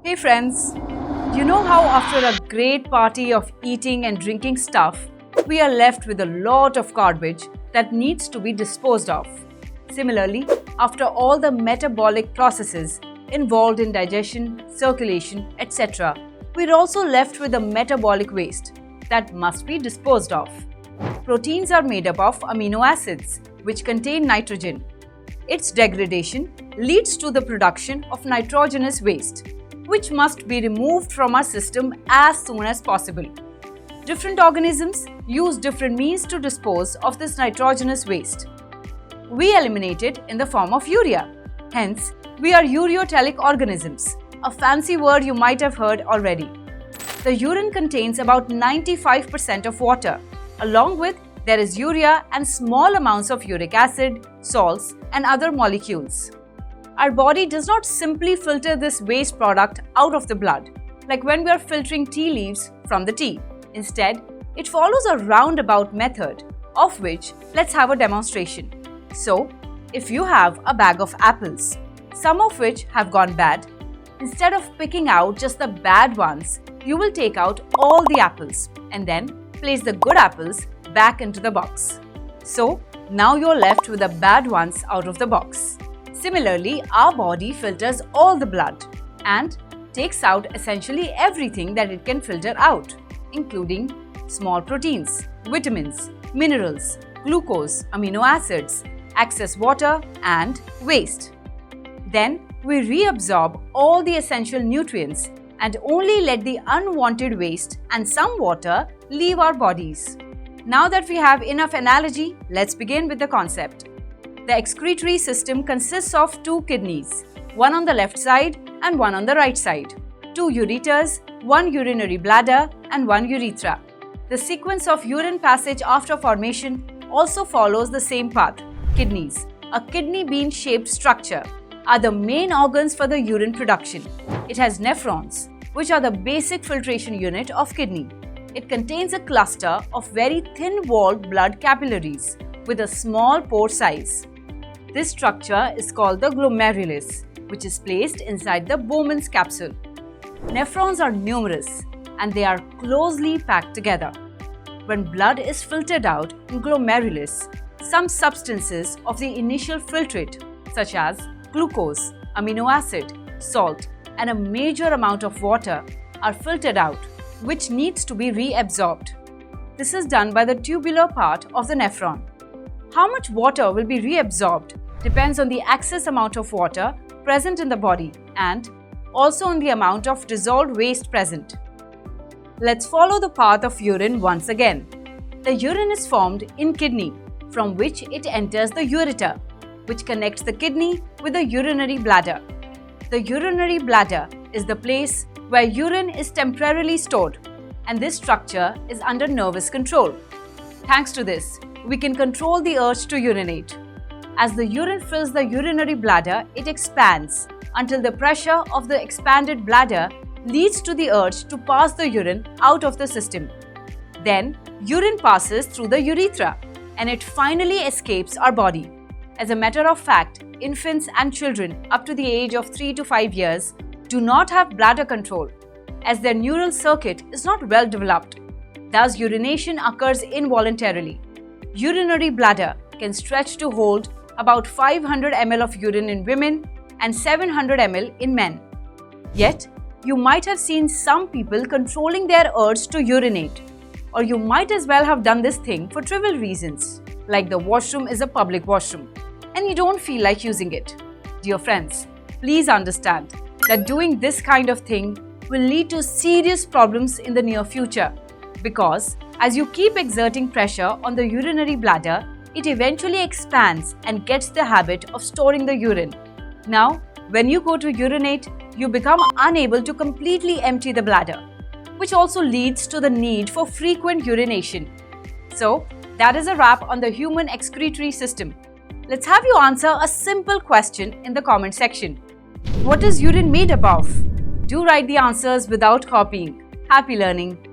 Hey friends, you know how after a great party of eating and drinking stuff, we are left with a lot of garbage that needs to be disposed of. Similarly, after all the metabolic processes involved in digestion, circulation, etc., we're also left with a metabolic waste that must be disposed of. Proteins are made up of amino acids, which contain nitrogen. Its degradation leads to the production of nitrogenous waste, which must be removed from our system as soon as possible. Different organisms use different means to dispose of this nitrogenous waste. We eliminate it in the form of urea. Hence, we are ureotelic organisms, a fancy word you might have heard already. The urine contains about 95% of water. Along with, there is urea and small amounts of uric acid, salts, and other molecules. Our body does not simply filter this waste product out of the blood, like when we are filtering tea leaves from the tea. Instead, it follows a roundabout method, of which let's have a demonstration. So, if you have a bag of apples, some of which have gone bad, instead of picking out just the bad ones, you will take out all the apples and then place the good apples back into the box. So, now you're left with the bad ones out of the box. Similarly, our body filters all the blood and takes out essentially everything that it can filter out, including small proteins, vitamins, minerals, glucose, amino acids, excess water, and waste. Then, we reabsorb all the essential nutrients and only let the unwanted waste and some water leave our bodies. Now that we have enough analogy, let's begin with the concept. The excretory system consists of two kidneys, one on the left side and one on the right side, two ureters, one urinary bladder, and one urethra. The sequence of urine passage after formation also follows the same path. Kidneys, a kidney bean-shaped structure, are the main organs for the urine production. It has nephrons, which are the basic filtration unit of kidney. It contains a cluster of very thin-walled blood capillaries with a small pore size. This structure is called the glomerulus, which is placed inside the Bowman's capsule. Nephrons are numerous and they are closely packed together. When blood is filtered out in glomerulus, some substances of the initial filtrate, such as glucose, amino acid, salt, and a major amount of water, are filtered out, which needs to be reabsorbed. This is done by the tubular part of the nephron. How much water will be reabsorbed depends on the excess amount of water present in the body and also on the amount of dissolved waste present. Let's follow the path of urine once again. The urine is formed in kidney, from which it enters the ureter, which connects the kidney with the urinary bladder. The urinary bladder is the place where urine is temporarily stored, and this structure is under nervous control. Thanks to this, we can control the urge to urinate. As the urine fills the urinary bladder, it expands until the pressure of the expanded bladder leads to the urge to pass the urine out of the system. Then, urine passes through the urethra and it finally escapes our body. As a matter of fact, infants and children up to the age of 3 to 5 years do not have bladder control, as their neural circuit is not well developed. Thus, urination occurs involuntarily. Urinary bladder can stretch to hold about 500 ml of urine in women and 700 ml in men. Yet, you might have seen some people controlling their urge to urinate, or you might as well have done this thing for trivial reasons, like the washroom is a public washroom, and you don't feel like using it. Dear friends, please understand that doing this kind of thing will lead to serious problems in the near future, because as you keep exerting pressure on the urinary bladder, it eventually expands and gets the habit of storing the urine. Now, when you go to urinate, you become unable to completely empty the bladder, which also leads to the need for frequent urination. So, that is a wrap on the human excretory system. Let's have you answer a simple question in the comment section. What is urine made up of? Do write the answers without copying. Happy learning!